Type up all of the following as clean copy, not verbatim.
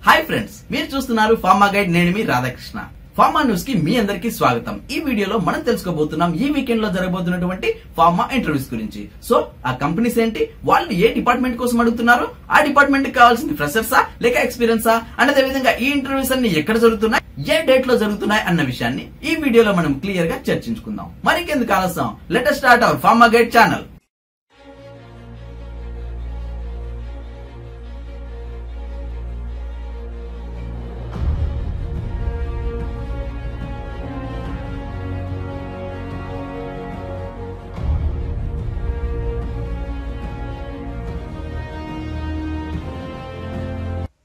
Hi friends, మీరు చూస్తున్నారు pharma guide. నేను మీ రాధాకృష్ణ. ఫార్మా న్యూస్ కి మీ అందరికీ స్వాగతం. ఈ వీడియోలో మనం తెలుసుకోబోతున్నాం ఈ వీకెండ్ లో జరగబోతున్నటువంటి ఫార్మా ఇంటర్వ్యూస్ గురించి. సో ఆ కంపెనీస్ ఏంటి, వాళ్ళు ఏ డిపార్ట్మెంట్ కోసం అడుగుతున్నారు, ఆ డిపార్ట్మెంట్ కి కావాల్సింది ఫ్రెషర్సా లేక ఎక్స్పీరియన్సా, అదే విధంగా ఈ ఇంటర్వ్యూస్ అన్ని ఎక్కడ జరుగుతున్నాయి, ఏ డేట్ లో జరుగుతున్నాయి అన్న విషయాన్ని ఈ వీడియోలో మనం క్లియర్ గా చర్చించుకుందాం. మరికెందుకు ఆలస్యం, let us start our pharma guide channel.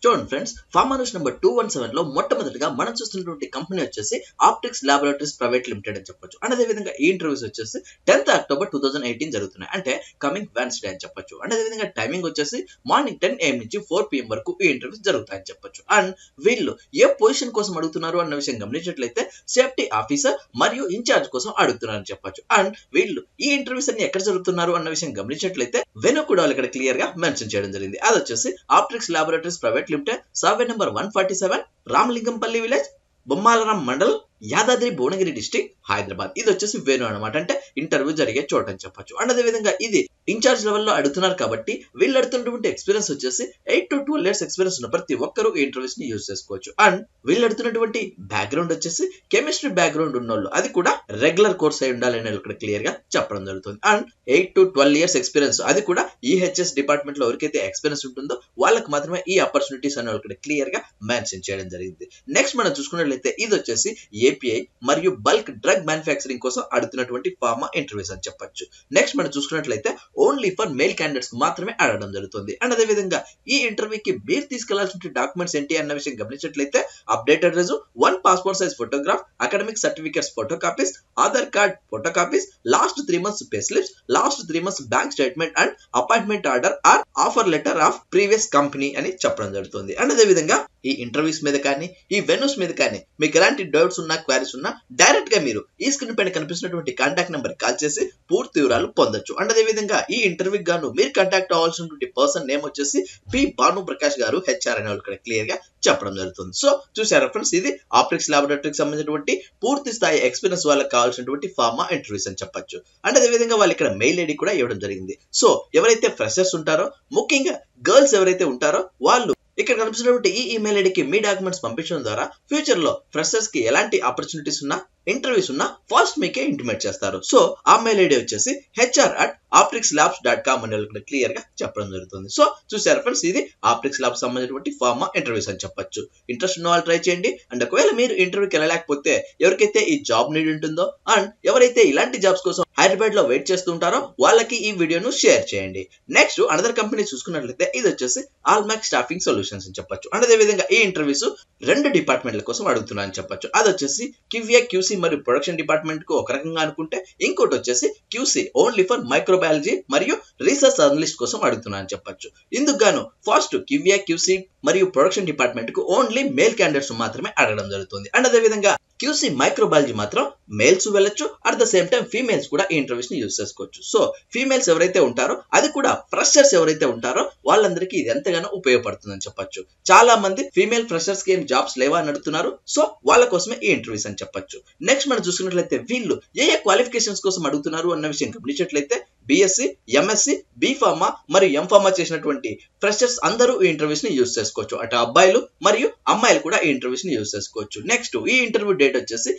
చూడండి ఫ్రెండ్స్, ఫార్మా న్యూస్ నెంబర్ 217 లో మొట్టమొదటిగా మనం చూస్తున్నటువంటి కంపెనీ వచ్చేసి ఆప్ట్రిక్స్ లాబొరేటరీస్ ప్రైవేట్ లిమిటెడ్ అని చెప్పొచ్చు. అదే విధంగా ఈ ఇంటర్వ్యూస్ వచ్చేసి 10th October 2018 జరుగుతున్నాయి, అంటే కమింగ్ వెన్స్డే అని చెప్పొచ్చు. అదే విధంగా టైమింగ్ వచ్చేసి మార్నింగ్ 10 AM నుంచి 4 PM వరకు ఈ ఇంటర్వ్యూస్ జరుగుతాయని చెప్పొచ్చు. అండ్ వీళ్ళు ఏ పొజిషన్ కోసం అడుగుతున్నారు అన్న విషయం గమనించినట్లయితే సేఫ్టీ ఆఫీసర్ మరియు ఇన్ఛార్జ్ కోసం అడుగుతున్నారని చెప్పొచ్చు. అండ్ వీళ్ళు ఈ ఇంటర్వ్యూస్ అన్ని ఎక్కడ జరుగుతున్నారు అన్న విషయం గమనించినట్లయితే వెను కూడా ఇక్కడ క్లియర్ గా మెన్షన్ చేయడం జరిగింది. అది వచ్చేసి Aptrix laboratories private limited, survey number 147, Ramalingampalli village, Bommalaram mandal, Yadadri Bhuvanagiri district, Hyderabad. ఇది వచ్చేసి వేణు అనమాట, అంటే ఇంటర్వ్యూ జరిగే చోట అని చెప్పొచ్చు. అండ్ అదే విధంగా ఇది ఇన్ఛార్జ్ లెవెల్లో అడుగుతున్నారు కాబట్టి వీళ్ళు అడుగుతున్నటువంటి ఎక్స్పీరియన్స్ వచ్చేసి 8 to 12 years ఎక్స్పీరియన్స్ ఉన్న ప్రతి ఒక్కరు ఈ ఇంటర్వ్యూస్ ని యూజ్ చేసుకోవచ్చు. అండ్ వీళ్ళు అడుగుతున్నటువంటి బ్యాక్గ్రౌండ్ వచ్చేసి కెమిస్ట్రీ బ్యాక్గ్రౌండ్ ఉన్నోళ్ళు, అది కూడా రెగ్యులర్ కోర్స్ అయి ఉండాలి అని ఇక్కడ క్లియర్ గా చెప్పడం జరుగుతుంది. అండ్ 8 to 12 years ఎక్స్పీరియన్స్, అది కూడా ఈహెచ్ఎస్ డిపార్ట్మెంట్ లో ఎవరికైతే ఎక్స్పీరియన్స్ ఉంటుందో వాళ్ళకి మాత్రమే ఈ ఆపర్చునిటీస్ అని ఇక్కడ క్లియర్ గా మెన్షన్ చేయడం జరిగింది. నెక్స్ట్ మనం చూసుకున్నట్లయితే ఇది వచ్చేసి ఏపీఐ మరియు బల్క్ డ్రగ్ మ్యానుఫ్యాక్చరింగ్ కోసం అడుగుతున్నటువంటి ఫార్మా ఇంటర్వ్యూస్ అని చెప్పొచ్చు. నెక్స్ట్ మనం చూసుకున్నట్లయితే ఓన్లీ ఫర్ మేల్ క్యాండిడేట్స్ మాత్రమే అడగడం జరుగుతుంది. అండ్ అదే విధంగా ఈ ఇంటర్వ్యూకి మీరు తీసుకెళ్లాల్సిన డాక్యుమెంట్స్ ఏంటి అన్న విషయం గమనించినట్లయితే updated resume, 1 passport size photograph, academic certificates photocopies, Aadhaar card photocopies, last 3 months pay slips, last 3 months bank statement and appointment order or offer letter of previous company అని చెప్పడం జరుగుతుంది. అండ్ అదే విధంగా ఈ ఇంటర్వ్యూస్ మీద కానీ ఈ వెన్యూస్ మీద కానీ మీకు ఎలాంటి డౌట్స్ ఉన్నా, క్వారీస్ ఉన్నా డైరెక్ట్ గా మీరు ఈ స్క్రీన్ పైన కనిపిస్తున్నటువంటి కాంటాక్ట్ నెంబర్ కాల్ చేసి పూర్తి వివరాలు పొందొచ్చు. అండ్ అదే విధంగా ఈ ఇంటర్వ్యూకి గాను మీరు కాంటాక్ట్ అవ్వాల్సినటువంటి పర్సన్ నేమ్ వచ్చేసి పి భానుప్రకాష్ గారు, హెచ్ఆర్ అనే ఇక్కడ క్లియర్ గా చెప్పడం జరుగుతుంది. సో చూసారా ఫ్రెండ్స్, ఇది ఆప్ట్రిక్స్ లాబొరేటరీకి సంబంధించినటువంటి పూర్తి స్థాయి ఎక్స్పీరియన్స్ వాళ్ళకి కావాల్సినటువంటి ఫార్మా ఇంటర్వ్యూస్ అని చెప్పొచ్చు. అండ్ అదే విధంగా వాళ్ళు ఇక్కడ మెయిల్ ఐడి కూడా ఇవ్వడం జరిగింది. సో ఎవరైతే ఫ్రెషర్స్ ఉంటారో, ముఖ్యంగా గర్ల్స్ ఎవరైతే ఉంటారో వాళ్ళు ఇక్కడ కనిపిస్తున్నటువంటి ఈ ఈమెయిల్ ఐడికి మీ డాక్యుమెంట్స్ పంపించడం ద్వారా ఫ్యూచర్ లో ఫ్రెషర్స్ కి ఎలాంటి ఆపర్చునిటీస్ ఉన్నా, ఇంటర్వ్యూస్ ఉన్నా ఫస్ట్ మీకే ఇంటిమేట్ చేస్తారు. సో ఆ మెయిల్ ఐడి వచ్చేసి hr@optrixlabs.com అని క్లియర్ గా చెప్పడం జరుగుతుంది. సో చూసారు ఫ్రెండ్స్, ఇది ఆప్ట్రిక్స్ ల్యాబ్స్ సంబంధించినటువంటి ఫార్మా ఇంటర్వ్యూస్ అని చెప్పొచ్చు. ఇంట్రెస్ట్ ఉన్న వాళ్ళు ట్రై చేయండి. అండ్ ఒకవేళ మీరు ఇంటర్వ్యూకి వెళ్ళలేకపోతే ఎవరికైతే ఈ జాబ్ నీడ్ ఉంటుందో అండ్ ఎవరైతే ఇలాంటి జాబ్స్ కోసం హైదరాబాద్ లో వెయిట్ చేస్తుంటారో వాళ్ళకి ఈ వీడియోను షేర్ చేయండి. నెక్స్ట్ అనదర్ కంపెనీ చూసుకున్నట్లయితే ఇది వచ్చేసి ఆల్మాక్ స్టాఫింగ్ సొల్యూషన్స్ అని చెప్పొచ్చు. అండ్ అదే విధంగా ఈ ఇంటర్వ్యూస్ 2 డిపార్ట్మెంట్ల కోసం అడుగుతున్నారని చెప్పొచ్చు. అది వచ్చేసి QA QC మరియు ప్రొడక్షన్ డిపార్ట్మెంట్ కు ఒక రకంగా అనుకుంటే, ఇంకోటి వచ్చేసి QC ఓన్లీ ఫర్ మైక్రోబయాలజీ మరియు రీసెర్చ్ అనలిస్ట్ కోసం అడుగుతున్నారని చెప్పొచ్చు. ఇందుకు గాను ఫస్ట్ QA QC మరియు ప్రొడక్షన్ డిపార్ట్మెంట్ కు ఓన్లీ మేల్ క్యాండిడేట్స్ మాత్రమే అడగడం జరుగుతుంది. అండ్ అదే విధంగా QC మైక్రోబయాలజీ మాత్రం మేల్స్ వెళ్ళొచ్చు, at the same time females కూడా ఈ ఇంటర్వ్యూస్ ని యూజ్ చేసుకోవచ్చు. సో ఫీమేల్స్ ఎవరైతే ఉంటారో, అది కూడా ఫ్రెషర్స్ ఎవరైతే ఉంటారో వాళ్ళందరికీ ఇది ఎంతగానో ఉపయోగపడుతుందని చెప్పొచ్చు. చాలా మంది ఫీమేల్ ఫ్రెషర్స్ కి ఏం జాబ్స్ లేవా అని అడుగుతున్నారు. సో వాళ్ళ కోసమే ఈ ఇంటర్వ్యూస్ అని చెప్పొచ్చు. నెక్స్ట్ మనం చూసుకున్నట్లయితే వీళ్ళు ఏ క్వాలిఫికేషన్స్ కోసం అడుగుతున్నారు అన్న విషయం గమనించినట్లయితే BSc, MSc, B.pharma మరియు m.pharma చేసినటువంటి ఫ్రెషర్స్ అందరూ ఈ ఇంటర్వ్యూస్ ని యూజ్ చేసుకోవచ్చు. అటు అబ్బాయిలు మరియు అమ్మాయిలు కూడా ఈ ఇంటర్వ్యూస్ ని యూజ్ చేసుకోవచ్చు. నెక్స్ట్ ఈ ఇంటర్వ్యూ డేట్ వచ్చేసి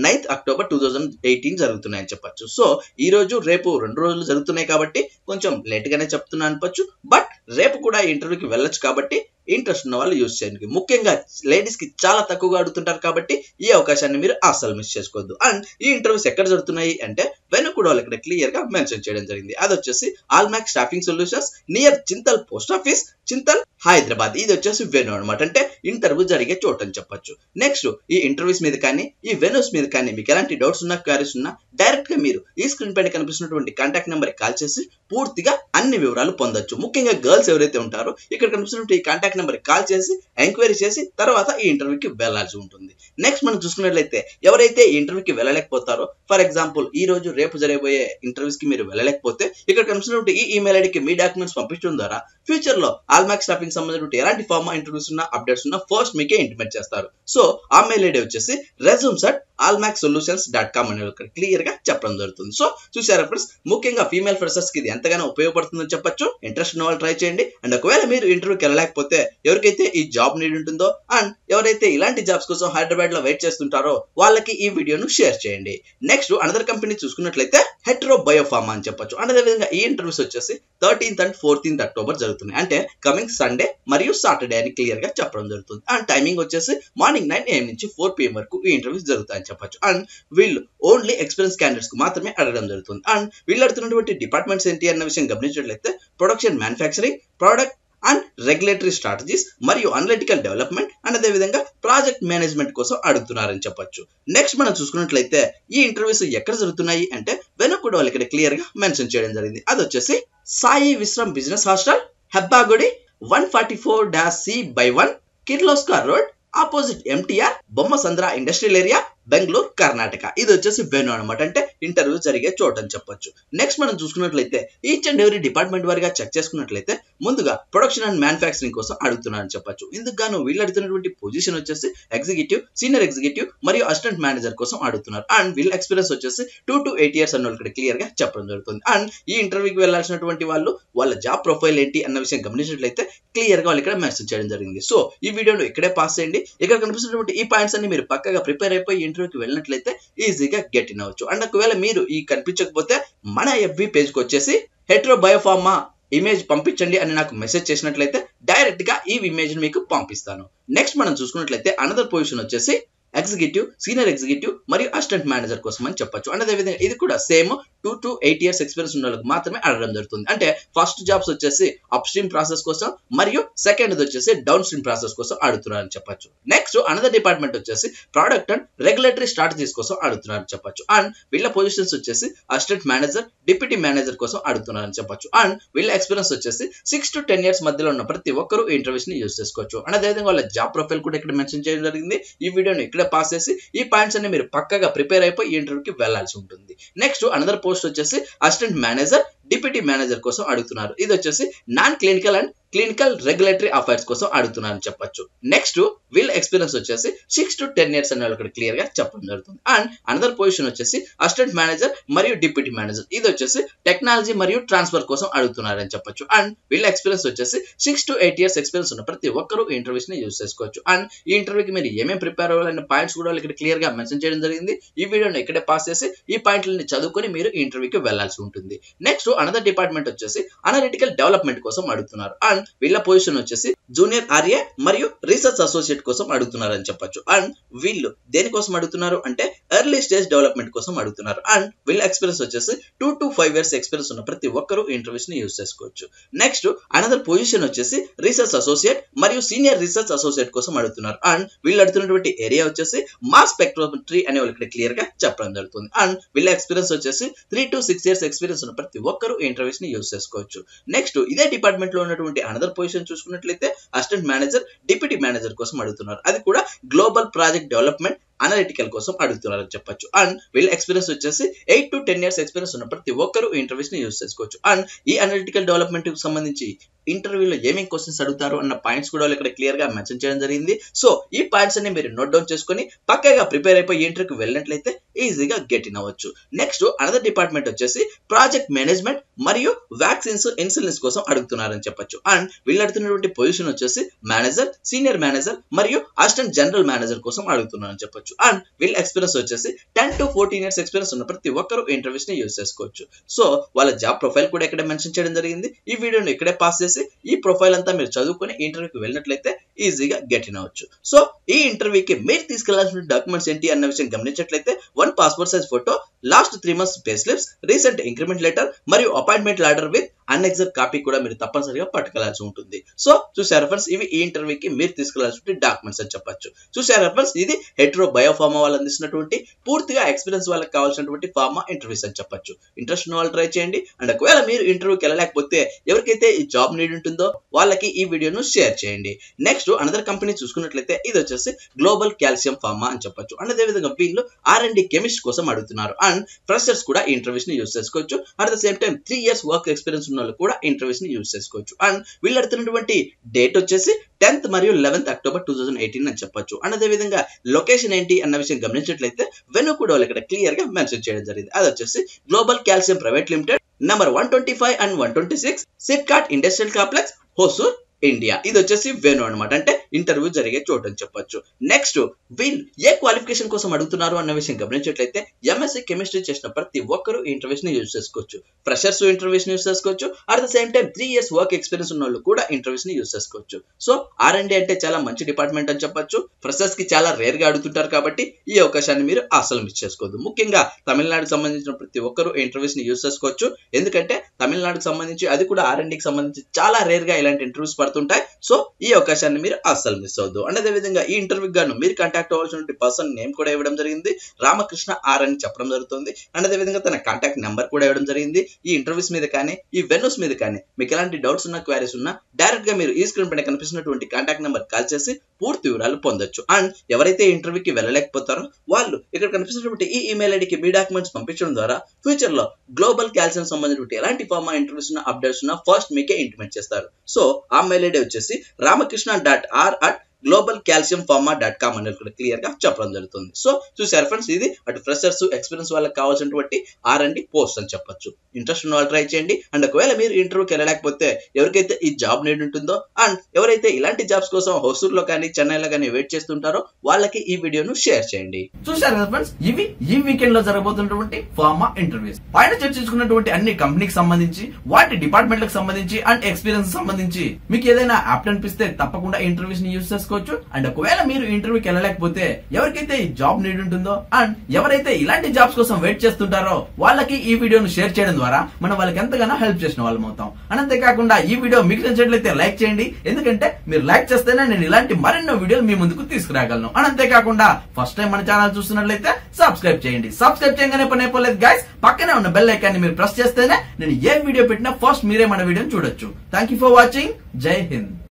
9th October 2018 జరుగుతున్నాయని చెప్పొచ్చు. సో ఈ రోజు రేపు 2 రోజులు జరుగుతున్నాయి కాబట్టి కొంచెం లేట్ గానే చెప్తున్నా అనుకోవచ్చు. బట్ రేపు కూడా ఈ ఇంటర్వ్యూకి వెళ్ళొచ్చు కాబట్టి ఇంట్రెస్ట్ ఉన్న వాళ్ళు యూజ్ చేయండి. ముఖ్యంగా లేడీస్ కి చాలా తక్కువగా అడుగుతుంటారు కాబట్టి ఈ అవకాశాన్ని మీరు అస్సలు మిస్ చేసుకోవద్దు. అండ్ ఈ ఇంటర్వ్యూస్ ఎక్కడ జరుగుతున్నాయి అంటే వెను కూడా ఇక్కడ క్లియర్ గా మెన్షన్ చేయడం జరిగింది. అది వచ్చేసి Almac staffing solutions near Chintal post office, Chintal, Hyderabad. ఇది వచ్చేసి వెను అనమాట, అంటే ఇంటర్వ్యూ జరిగే చోటు అని చెప్పొచ్చు. నెక్స్ట్ ఈ ఇంటర్వ్యూస్ మీద కానీ ఈ వెన్యూస్ మీద కానీ మీకు ఎలాంటి డౌట్స్ ఉన్నా, క్వారీస్ ఉన్నా డైరెక్ట్ గా మీరు ఈ స్క్రీన్ పైన కనిపిస్తున్నటువంటి కాంటాక్ట్ నెంబర్ కాల్ చేసి పూర్తిగా అన్ని వివరాలు పొందొచ్చు. ముఖ్యంగా గర్ల్స్ ఎవరైతే ఉంటారో ఇక్కడ కనిపిస్తున్నటువంటి కాంటాక్ట్ కాంటాక్ట్ నెంబర్ కాల్ చేసి ఎంక్వైరీ చేసి తర్వాత ఈ ఇంటర్వ్యూకి వెళ్లాల్సి ఉంటుంది. నెక్స్ట్ మనం చూసుకున్నట్లయితే ఎవరైతే ఈ ఇంటర్వ్యూకి వెళ్ళలేకపోతారో, ఫర్ ఎగ్జాంపుల్ ఈ రోజు రేపు జరగబోయే ఇంటర్వ్యూస్ కి మీరు వెళ్ళలేకపోతే ఇక్కడ కనిపిస్తున్నటువంటి ఈ ఈమెయిల్ ఐడికి మీ డాక్యుమెంట్స్ పంపించడం ద్వారా ఫ్యూచర్ లో ఆల్మాక్ స్టాఫింగ్ సంబంధించిన ఎలాంటి ఫార్మా ఇంటర్వ్యూస్ ఉన్న అప్డేట్స్ ఉన్న ఫస్ట్ మీకే ఇంటిమేట్ చేస్తారు. సో ఆ మెయిల్ ఐడి వచ్చేసి resumes@almaksolutions.com అని క్లియర్ గా చెప్పడం జరుగుతుంది. సో చూసారా ఫ్రెండ్స్, ముఖ్యంగా ఫీమేల్ ఫ్రెషర్స్ కి ఇది ఎంతగానో ఉపయోగపడుతుందని చెప్పొచ్చు. ఇంట్రెస్ట్ ఉన్న వాళ్ళు ట్రై చేయండి. అండ్ ఒకవేళ మీరు ఇంటర్వ్యూకి వెళ్ళలేకపోతే ఎవరికైతే ఈ జాబ్ నీడ్ ఉంటుందో అండ్ ఎవరైతే ఇలాంటి జాబ్స్ కోసం హైదరాబాద్ లో వెయిట్ చేస్తుంటారో వాళ్ళకి ఈ వీడియోను షేర్ చేయండి. నెక్స్ట్ అనదర్ కంపెనీ చూసుకున్నట్లయితే హెటరో బయోఫార్మా అని చెప్పొచ్చు. అండ్ అదే విధంగా ఈ ఇంటర్వ్యూస్ వచ్చేసి 13th and 14th October జరుగుతున్నాయి. అంటే కమింగ్ సండే మరియు సాటర్డే అని క్లియర్ గా చెప్పడం జరుగుతుంది. అండ్ టైమింగ్ వచ్చేసి మార్నింగ్ 9 AM నుంచి 4 PM వరకు ఈ ఇంటర్వ్యూస్ జరుగుతాయని చెప్పొచ్చు. అండ్ వీళ్ళు ఓన్లీ ఎక్స్పీరియన్స్ క్యాండిడేట్స్ కు మాత్రమే అడగడం జరుగుతుంది. అండ్ వీళ్ళు అడుగుతున్నటువంటి డిపార్ట్మెంట్స్ ఏంటి అన్న విషయం గమనించినట్లయితే production manufacturing, product and regulatory strategies మరియు అనలిటికల్ డెవలప్మెంట్ అండ్ అదే విధంగా ప్రాజెక్ట్ మేనేజ్మెంట్ కోసం అడుగుతున్నారని చెప్పొచ్చు. నెక్స్ట్ మనం చూసుకున్నట్లయితే ఈ ఇంటర్వ్యూస్ ఎక్కడ జరుగుతున్నాయి అంటే వెనుకూడ వాళ్ళు ఇక్కడ క్లియర్ గా మెన్షన్ చేయడం జరిగింది. అది వచ్చేసి Sai Vishram business hostel, Hebbagodi 144-C/1 Kirloskar road, opposite MTR Bommasandra industrial area, Bengaluru, Karnataka. ఇది వచ్చేసి వెన్యూ అనమాట, అంటే ఇంటర్వ్యూ జరిగే చోటు అని చెప్పొచ్చు. నెక్స్ట్ మనం చూసుకున్నట్లయితే ఈచ్ అండ్ ఎవరీ డిపార్ట్మెంట్ వారిగా చెక్ చేసుకున్నట్లయితే ముందుగా ప్రొడక్షన్ అండ్ మ్యానుఫ్యాక్చరింగ్ కోసం అడుగుతున్నారని చెప్పొచ్చు. ఇందుకు గాను వీళ్ళు అడుగుతున్నటువంటి పొజిషన్ వచ్చేసి ఎగ్జిక్యూటివ్, సీనియర్ ఎగ్జిక్యూటివ్ మరియు అసిస్టెంట్ మేనేజర్ కోసం అడుగుతున్నారు. అండ్ వీళ్ళ ఎక్స్పీరియన్స్ వచ్చేసి 2 to 8 years అన్న ఇక్కడ క్లియర్ గా చెప్పడం జరుగుతుంది. అండ్ ఈ ఇంటర్వ్యూకి వెళ్లాల్సినటువంటి వాళ్ళు వాళ్ళ జాబ్ ప్రొఫైల్ ఏంటి అన్న విషయం గమనించినట్లయితే క్లియర్ గా వాళ్ళు ఇక్కడ మెన్షన్ చేయడం జరిగింది. సో ఈ వీడియోను ఇక్కడే పాస్ చేయండి. ఇక్కడ కనిపిస్తున్నటువంటి ఈ పాయింట్స్ అన్ని మీరు పక్కగా ప్రిపేర్ అయిపోయి ఇంటర్వ్యూకి వెళ్ళినట్లయితే ఈజీగా గెట్ ఇన్ అవ్వచ్చు. అండ్ ఒకవేళ మీరు ఈ కనిపించకపోతే మన FB పేజ్ కి వచ్చేసి హెటరో బయోఫార్మా ఇమేజ్ పంపించండి అని నాకు మెసేజ్ చేసినట్లయితే డైరెక్ట్ గా ఈ ఇమేజ్ మీకు పంపిస్తాను. నెక్స్ట్ మనం చూసుకున్నట్లయితే అనదర్ పొజిషన్ వచ్చేసి ఎగ్జిక్యూటివ్, సీనియర్ ఎగ్జిక్యూటివ్ మరియు అసిస్టెంట్ మేనేజర్ కోసం అని చెప్పొచ్చు. అండ్ అదేవిధంగా ఇది కూడా సేమ్ 2 to 8 years ఎక్స్పీరియన్స్ ఉన్న వాళ్ళకి మాత్రమే అడగడం జరుగుతుంది. అంటే ఫస్ట్ జాబ్స్ వచ్చేసి అప్ స్ట్రీమ్ ప్రాసెస్ కోసం మరియు సెకండ్ వచ్చేసి డౌన్ స్ట్రీమ్ ప్రాసెస్ కోసం అడుగుతున్నారని చెప్పొచ్చు. నెక్స్ట్ అనదర్ డిపార్ట్మెంట్ వచ్చేసి ప్రోడక్ట్ అండ్ రెగ్యులేటరీ స్ట్రాటజీస్ కోసం అడుగుతున్నారని చెప్పొచ్చు. అండ్ వీళ్ళ పొజిషన్స్ వచ్చేసి అసిస్టెంట్ మేనేజర్, డిప్యూటీ మేనేజర్ కోసం అడుగుతున్నారని చెప్పొచ్చు. అండ్ వీళ్ళ ఎక్స్పీరియన్స్ వచ్చేసి 6 to 10 years మధ్యలో ఉన్న ప్రతి ఒక్కరు ఇంటర్వ్యూస్ ని యూజ్ చేసుకోవచ్చు. అండ్ అదేవిధంగా వాళ్ళ జాబ్ ప్రొఫైల్ కూడా ఇక్కడ మెన్షన్ చేయడం జరిగింది. ఈ వీడియోని ఇక్కడ పాస్ చేసి ఈ పాయింట్స్ అన్ని మీరు పక్కగా ప్రిపేర్ అయిపోయి ఇంటర్వ్యూకి వెళ్లాల్సి ఉంటుంది. నెక్స్ట్ అనదర్ పోస్ట్ వచ్చేసి అసిస్టెంట్ మేనేజర్, డిప్యూటీ మేనేజర్ కోసం అడుగుతున్నారు. ఇది వచ్చేసి non clinical and clinical regulatory affairs కోసం అడుగుతున్నారని చెప్పొచ్చు. నెక్స్ట్ వీళ్ళ ఎక్స్పీరియన్స్ వచ్చేసి 6 to 10 years అని ఇక్కడ క్లియర్ గా చెప్పడం జరుగుతుంది. అండ్ అనదర్ పొజిషన్ వచ్చేసి అసిస్టెంట్ మేనేజర్ మరియు డిప్యూటీ మేనేజర్. ఇది వచ్చేసి టెక్నాలజీ మరియు ట్రాన్స్ఫర్ కోసం అడుగుతున్నారని చెప్పొచ్చు. అండ్ వీళ్ళ ఎక్స్పీరియన్స్ వచ్చేసి 6 to 8 years ఎక్స్పీరియన్స్ ఉన్న ప్రతి ఒక్కరు ఇంటర్వ్యూస్ ని యూజ్ చేసుకోవచ్చు. అండ్ ఈ ఇంటర్వ్యూకి మీరు ఏమేమి ప్రిపేర్ అవ్వాలనే పాయింట్స్ కూడా ఇక్కడ క్లియర్ గా మెన్షన్ చేయడం జరిగింది. ఈ వీడియోని ఇక్కడే పాస్ చేసి ఈ పాయింట్లని చదువుకొని మీరు ఇంటర్వ్యూకి వెళ్లాల్సి ఉంటుంది. నెక్స్ట్ అనదర్ డిపార్ట్మెంట్ వచ్చేసి అనలిటికల్ డెవలప్మెంట్ కోసం అడుగుతున్నారు. అండ్ వీళ్ళ పొజిషన్ వచ్చేసి జూనియర్ RA మరియు రీసెర్చ్ అసోసియేట్ కోసం అడుగుతున్నారని చెప్పొచ్చు. అండ్ వీళ్ళు దేనికోసం అడుగుతున్నారు అంటే ఎర్లీ స్టేజ్ డెవలప్మెంట్ కోసం అడుగుతున్నారు. అండ్ వీళ్ళ ఎక్స్పీరియన్స్ వచ్చేసి 2 to 5 years ఎక్స్పీరియన్స్ ఉన్న ప్రతి ఒక్కరు ఇంటర్వ్యూస్ ని యూజ్ చేసుకోవచ్చు. నెక్స్ట్ అనదర్ పొజిషన్ వచ్చేసి రీసెర్చ్ అసోసియేట్ మరియు సీనియర్ రీసెర్చ్ అసోసియేట్ కోసం అడుగుతున్నారు. అండ్ వీళ్ళు అడుగుతున్నటువంటి ఏరియా వచ్చేసి మాస్ స్పెక్ట్రోమెట్రీ అనే వాళ్ళు ఇక్కడ క్లియర్ గా చెప్పడం జరుగుతుంది. అండ్ వీళ్ళ ఎక్స్పీరియన్స్ వచ్చేసి 3 to 6 years ఎక్స్పీరియన్స్ ఉన్న ప్రతి ఒక్కరు ఇంటర్వ్యూస్ ని యూజ్ చేసుకోవచ్చు. నెక్స్ట్ ఇదే డిపార్ట్మెంట్ లో ఉన్నటువంటి అనదర్ పొజిషన్ చూసుకున్నట్లయితే అసిస్టెంట్ మేనేజర్, డిప్యూటీ మేనేజర్ కోసం అడుగుతున్నారు. అది కూడా గ్లోబల్ ప్రాజెక్ట్ డెవలప్మెంట్ అనలిటికల్ కోసం అడుగుతున్నారని చెప్పొచ్చు. అండ్ వీళ్ళ ఎక్స్పీరియన్స్ వచ్చేసి 8 to 10 years ఎక్స్పీరియన్స్ ఉన్న ప్రతి ఒక్కరు ఇంటర్వ్యూస్ ని యూజ్ చేసుకోవచ్చు. అండ్ ఈ అనలిటికల్ డెవలప్మెంట్ కి సంబంధించి ఇంటర్వ్యూలో ఏమేమి క్వశ్చన్స్ అడుగుతారు అన్న పాయింట్స్ కూడా ఇక్కడ క్లియర్ గా మెన్షన్ చేయడం జరిగింది. సో ఈ పాయింట్స్ అన్ని మీరు నోట్ డౌన్ చేసుకొని పక్కగా ప్రిపేర్ అయిపోయి ఇంటర్వ్యూకి వెళ్ళినట్లయితే ఈజీగా గెట్ ఇన్ అవ్వచ్చు. నెక్స్ట్ అనదర్ డిపార్ట్మెంట్ వచ్చేసి ప్రాజెక్ట్ మేనేజ్మెంట్ మరియు వ్యాక్సిన్స్, ఇన్సులిన్స్ కోసం అడుగుతున్నారని చెప్పొచ్చు. అండ్ వీళ్ళు అడుగుతున్నటువంటి పొజిషన్ వచ్చేసి మేనేజర్, సీనియర్ మేనేజర్ మరియు అసిస్టెంట్ జనరల్ మేనేజర్ కోసం అడుగుతున్నారని చెప్పొచ్చు. అండ్ వీళ్ళ ఎక్స్పీరియన్స్ వచ్చేసి 10 to 14 years ఎక్స్పీరియన్స్ ఉన్న ప్రతి ఒక్కరు ఇంటర్వ్యూస్ ని యూజ్ చేసుకోవచ్చు. సో వాళ్ళ జాబ్ ప్రొఫైల్ కూడా ఇక్కడ మెన్షన్ చేయడం జరిగింది. ఈ వీడియోని ఇక్కడే పాస్ చేసి ఈ ప్రొఫైల్ అంతా మీరు చదువుకొని ఇంటర్వ్యూకి వెళ్ళినట్లయితే ఈజీగా గెట్ ఇన్ అవ్వచ్చు. సో ఈ ఇంటర్వ్యూకి మీరు తీసుకెళ్లాల్సిన డాక్యుమెంట్స్ ఏంటి అన్న విషయం గమనించినట్లయితే 1 passport size photo, last 3 months pay slips, recent increment letter మరియు అపాయింట్మెంట్ లెటర్ విత్ అన్ఎగ్జర్ కాపీ కూడా మీరు తప్పనిసరిగా పట్టుకెళ్లాల్సి ఉంటుంది. సో చూసారా ఫ్రెండ్స్, ఇవి ఈ ఇంటర్వ్యూకి మీరు తీసుకెళ్లాల్సిన డాక్యుమెంట్స్ అని చెప్పొచ్చు. చూసారా ఫ్రెండ్స్, ఇది హెటరో బయోఫార్మా వాళ్ళు అందిస్తున్నటువంటి పూర్తిగా ఎక్స్పీరియన్స్ వాళ్ళకి కావాల్సినటువంటి ఫార్మా ఇంటర్వ్యూస్ అని చెప్పొచ్చు. ఇంట్రెస్ట్ ఉన్న వాళ్ళు ట్రై చేయండి. అండ్ ఒకవేళ మీరు ఇంటర్వ్యూకి వెళ్ళలేకపోతే ఎవరికైతే ఈ జాబ్ నీడ్ ఉంటుందో వాళ్ళకి ఈ వీడియోను షేర్ చేయండి. నెక్స్ట్ అనదర్ కంపెనీ చూసుకున్నట్లయితే ఇది వచ్చేసి గ్లోబల్ కాల్షియం ఫార్మా అని చెప్పొచ్చు. అండ్ అదే విధంగా వీళ్ళు R&D కెమిస్ట్ కోసం అడుగుతున్నారు. అండ్ ఫ్రెషర్స్ కూడా ఈ ఇంటర్వ్యూస్ ని యూజ్ చేసుకోవచ్చు. At the same time 3 years work experience ఉన్న వాళ్ళు కూడా ఇంటర్వ్యూస్ ని యూజ్ చేసుకోవచ్చు. అండ్ వీళ్ళు అడుగుతున్నటువంటి డేట్ వచ్చేసి 10th మరియు 11th October 2018 అని చెప్పొచ్చు. అండ్ అదే విధంగా లొకేషన్ ఏంటి అన్న విషయం గమనించినట్లయితే వెన్యూ కూడా వాళ్ళు ఇక్కడ క్లియర్ గా మెన్షన్ చేయడం జరిగింది. అది వచ్చేసి global calcium private limited, number 125 and 126 SIPCOT industrial complex, Hosur, India. ఇది వచ్చేసి వెన్యూ అనమాట, అంటే ఇంటర్వ్యూ జరిగే చోటు అని చెప్పొచ్చు. నెక్స్ట్ వీళ్ళు ఏ క్వాలిఫికేషన్ కోసం అడుగుతున్నారు అన్న విషయం గమనించినట్లయితే ఎంఎస్సీ కెమిస్ట్రీ చేసిన ప్రతి ఒక్కరు ఇంటర్వ్యూస్ ని యూజ్ చేసుకోవచ్చు. ఫ్రెషర్స్ ఇంటర్వ్యూస్ ని యూజ్ చేసుకోవచ్చు. At the same time 3 years work experience ఉన్న వాళ్ళు కూడా ఇంటర్వ్యూస్ ని యూజ్ చేసుకోవచ్చు. సో R&D అంటే చాలా మంచి డిపార్ట్మెంట్ అని చెప్పొచ్చు. ఫ్రెషర్స్ కి చాలా రేర్ గా అడుగుతుంటారు కాబట్టి ఈ అవకాశాన్ని మీరు అసలు మిస్ చేసుకోవద్దు. ముఖ్యంగా తమిళనాడుకు సంబంధించిన ప్రతి ఒక్కరు ఇంటర్వ్యూస్ ని యూజ్ చేసుకోవచ్చు. ఎందుకంటే తమిళనాడుకు సంబంధించి అది కూడా R&Dకి సంబంధించి చాలా రేర్ గా ఇలాంటి ఇంటర్వ్యూస్ పడుతుంటాయి. సో ఈ అవకాశాన్ని మీరు అస్సలు మిస్ అవద్దు. అండ్ అదే విధంగా ఈ ఇంటర్వ్యూ గాను మీరు కాంటాక్ట్ అవ్వాల్సిన పర్సన్ నేమ్ కూడా ఇవ్వడం జరిగింది, రామకృష్ణ ఆర్ అని చెప్పడం జరుగుతుంది. అండ్ అదే విధంగా తన కాంటాక్ట్ నెంబర్ కూడా ఇవ్వడం జరిగింది. ఈ ఇంటర్వ్యూస్ మీద కానీ ఈ వెన్యూస్ మీద కానీ మీకు ఎలాంటి డౌట్స్ ఉన్నా, క్వారీస్ ఉన్నా డైరెక్ట్ గా మీరు ఈ స్క్రీన్ పైన కనిపిస్తున్నటువంటి కాంటాక్ట్ నెంబర్ కాల్ చేసి పూర్తి వివరాలు పొందొచ్చు. అండ్ ఎవరైతే ఇంటర్వ్యూకి వెళ్ళలేకపోతారో వాళ్ళు ఇక్కడ కనిపిస్తున్నటువంటి ఈ ఈమెయిల్ ఐడికి మీ డాక్యుమెంట్స్ పంపించడం ద్వారా ఫ్యూచర్ లో గ్లోబల్ కాల్షియం సంబంధించిన ఎలాంటి ఫార్మా ఇంటర్వ్యూస్ ఉన్న అప్డేట్స్ ఉన్నా ఫస్ట్ మీకే ఇంటిమేట్ చేస్తారు. సో ఆ మెయిల్ ఐడి వచ్చేసి ramakrishna.r@globalcalciumpharma.com అని కూడా క్లియర్ గా చెప్పడం జరుగుతుంది. సో చూసారు ఫ్రెండ్స్, ఇది అటు ఫ్రెషర్స్ ఎక్స్పీరియన్స్ వాళ్ళకి కావాల్సినటువంటి R&D పోస్ట్ అని చెప్పొచ్చు. ఇంట్రెస్ట్ ఉన్న వాళ్ళు ట్రై చేయండి. అండ్ ఒకవేళ మీరు ఇంటర్వ్యూకి వెళ్ళలేకపోతే ఎవరికైతే ఈ జాబ్ నీడ్ ఉంటుందో అండ్ ఎవరైతే ఇలాంటి జాబ్స్ కోసం హోసూర్లో కానీ చెన్నైలో కానీ వెయిట్ చేస్తుంటారో వాళ్ళకి ఈ వీడియోను షేర్ చేయండి. చూసారు కదా ఫ్రెండ్స్, ఇవి ఈ వీకెండ్ లో జరగబోతున్నటువంటి ఫార్మా ఇంటర్వ్యూస్. పైన చర్చించుకున్నటువంటి అన్ని కంపెనీకి సంబంధించి, వాటి డిపార్ట్మెంట్లకు సంబంధించి అండ్ ఎక్స్పీరియన్స్ సంబంధించి మీకు ఏదైనా యాప్ట్ అనిపిస్తే తప్పకుండా ఇంటర్వ్యూస్ ని యూజ్ చేసుకోవచ్చు. అండ్ ఒకవేళ మీరు ఇంటర్వ్యూకి వెళ్ళలేకపోతే ఎవరికైతే ఈ జాబ్ నీడ్ ఉంటుందో అండ్ ఎవరైతే ఇలాంటి జాబ్స్ కోసం వెయిట్ చేస్తుంటారో వాళ్ళకి ఈ వీడియోను షేర్ చేయడం ద్వారా మనం వాళ్ళకి ఎంతగానో హెల్ప్ చేసిన వాళ్ళం అవుతాం. అండ్ అంతేకాకుండా ఈ వీడియో మీకు నచ్చినట్లయితే లైక్ చేయండి. ఎందుకంటే మీరు లైక్ చేస్తేనే నేను ఇలాంటి మరెన్నో వీడియోలు మీ ముందుకు తీసుకురాగలను. అండ్ అంతేకాకుండా ఫస్ట్ టైం మన ఛానల్ చూస్తున్నట్లయితే సబ్స్క్రైబ్ చేయండి. సబ్స్క్రైబ్ చేయగానే పని అయిపోలేదు గైస్, పక్కనే ఉన్న బెల్ ఐకాన్ని మీరు ప్రెస్ చేస్తేనే నేను ఏ వీడియో పెట్టినా ఫస్ట్ మీరే మన వీడియోని చూడొచ్చు. Thank you for watching. జై హింద్.